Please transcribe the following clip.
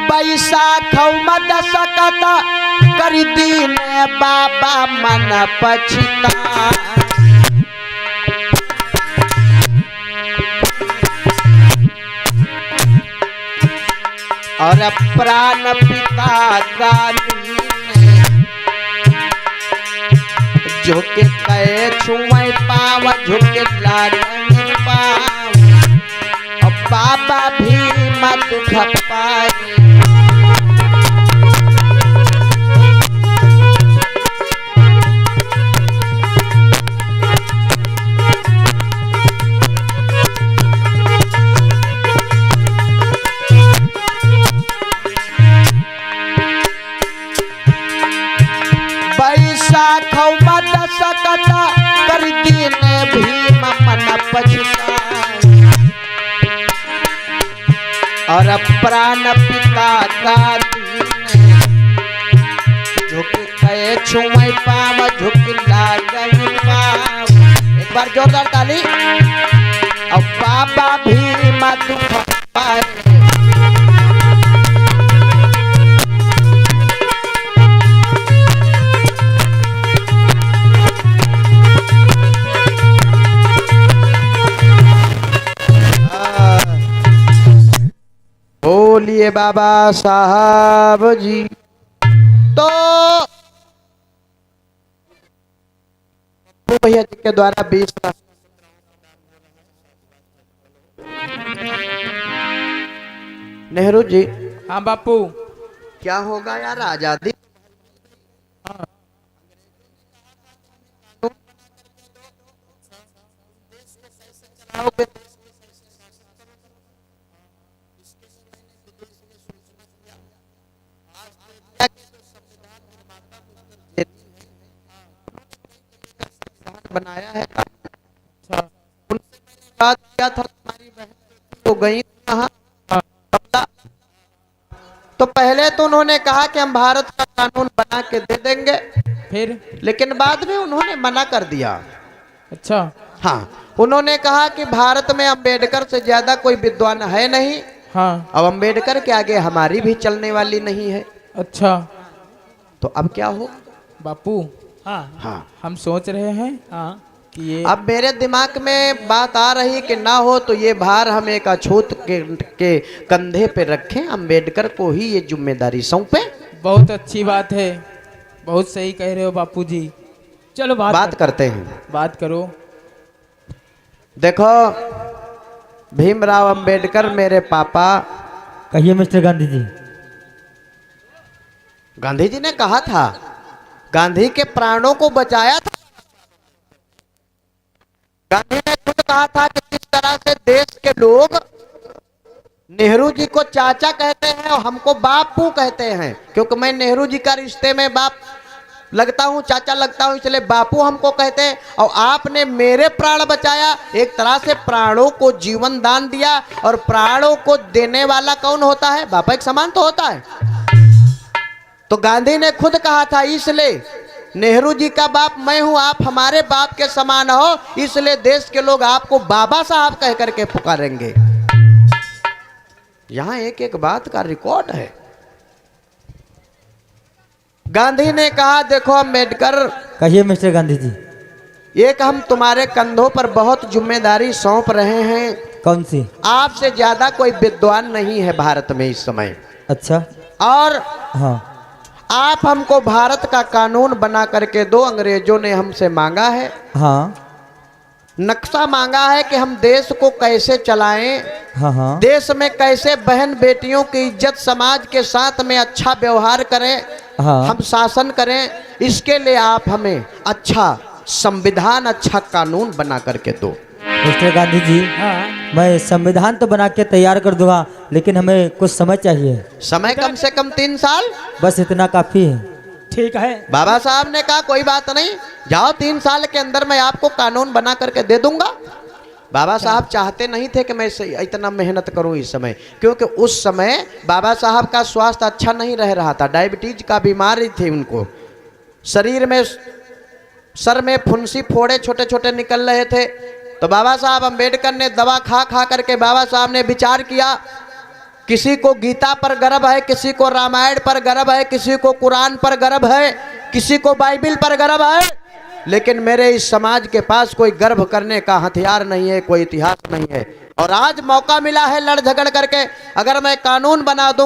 बैसाख मद सकत कर दीन बाबा मन पछिता। और प्राण पिता गाली झुके कहे छुए पाव झुके लागन पाव। और बाबा भी मत दुख पाए। बैसाख मद सकत कर दीन भीम मन पछिताए। और प्राण पिता का दीन झुक गए छुए पाव झुक लागन पाव। एक बार जोरदार ताली। और बाबा भीम दुख पाए। बोलिए बाबा साहब जी। तो भैया जी के द्वारा 20 नेहरू जी। हाँ बापू। क्या होगा यार आजादी। हाँ। बनाया है। क्या था तुम्हारी बहन तो गई कहाँ। तो पहले तो उन्होंने कहा कि हम भारत का कानून बना के दे देंगे, फिर लेकिन बाद में उन्होंने मना कर दिया। अच्छा। हाँ, उन्होंने कहा कि भारत में अम्बेडकर से ज्यादा कोई विद्वान है नहीं। हाँ। अब अम्बेडकर के आगे हमारी भी चलने वाली नहीं है। अच्छा। तो अब क्या हो बापू। हाँ हाँ, हम सोच रहे हैं हाँ कि ये अब मेरे दिमाग में बात आ रही कि ना हो तो ये भार हम एक अछूत के कंधे पे रखें, अम्बेडकर को ही ये जिम्मेदारी सौंपे। बहुत अच्छी बात है। बहुत सही कह रहे हो बापू जी। चलो बात करते हैं। बात करो। देखो भीमराव अंबेडकर मेरे पापा। कहिए मिस्टर गांधी जी। गांधी जी ने कहा था, गांधी के प्राणों को बचाया था। गांधी ने खुद कहा था कि किस तरह से देश के लोग नेहरू जी को चाचा कहते हैं और हमको बापू कहते हैं, क्योंकि मैं नेहरू जी का रिश्ते में बाप लगता हूं, चाचा लगता हूं, इसलिए बापू हमको कहते हैं। और आपने मेरे प्राण बचाया, एक तरह से प्राणों को जीवन दान दिया। और प्राणों को देने वाला कौन होता है? बापा एक समान तो होता है। तो गांधी ने खुद कहा था, इसलिए नेहरू जी का बाप मैं हूं, आप हमारे बाप के समान हो, इसलिए देश के लोग आपको बाबा साहब कह करके पुकारेंगे। यहां एक एक बात का रिकॉर्ड है। गांधी ने कहा, देखो अम्बेडकर। कहिए मिस्टर गांधी जी। एक हम तुम्हारे कंधों पर बहुत जिम्मेदारी सौंप रहे हैं। कौन सी? आपसे ज्यादा कोई विद्वान नहीं है भारत में इस समय। अच्छा। और हाँ, आप हमको भारत का कानून बना करके दो। अंग्रेजों ने हमसे मांगा है, हाँ, नक्शा मांगा है कि हम देश को कैसे चलाएं, हाँ, हाँ, देश में कैसे बहन बेटियों की इज्जत, समाज के साथ में अच्छा व्यवहार करें, हाँ। हम शासन करें। इसके लिए आप हमें अच्छा संविधान, अच्छा कानून बना करके दो। मिस्टर गांधी जी, हाँ। मैं संविधान तो बना के तैयार कर दूंगा, लेकिन हमें कुछ समय चाहिए। समय कम से कम 3 साल। बस इतना काफी है। ठीक है। बाबा साहब ने कहा कोई बात नहीं, जाओ 3 साल के अंदर मैं आपको कानून बना करके दे दूंगा। बाबा साहब चाहते नहीं थे कि मैं इतना मेहनत करूं इस समय, क्योंकि उस समय बाबा साहब का स्वास्थ्य अच्छा नहीं रह रहा था। डायबिटीज का बीमारी थी उनको, शरीर में, सर में फुंसी फोड़े छोटे छोटे निकल रहे थे। तो बाबा साहब अम्बेडकर ने दवा खा खा करके बाबा साहब ने विचार किया किसी को गीता पर गर्व है, किसी को रामायण पर गर्व है, किसी को कुरान पर गर्व है, किसी को बाइबिल पर गर्व है, लेकिन मेरे इस समाज के पास कोई गर्व करने का हथियार नहीं है, कोई इतिहास नहीं है। और आज मौका मिला है लड़ झगड़ करके, अगर मैं कानून बना दूं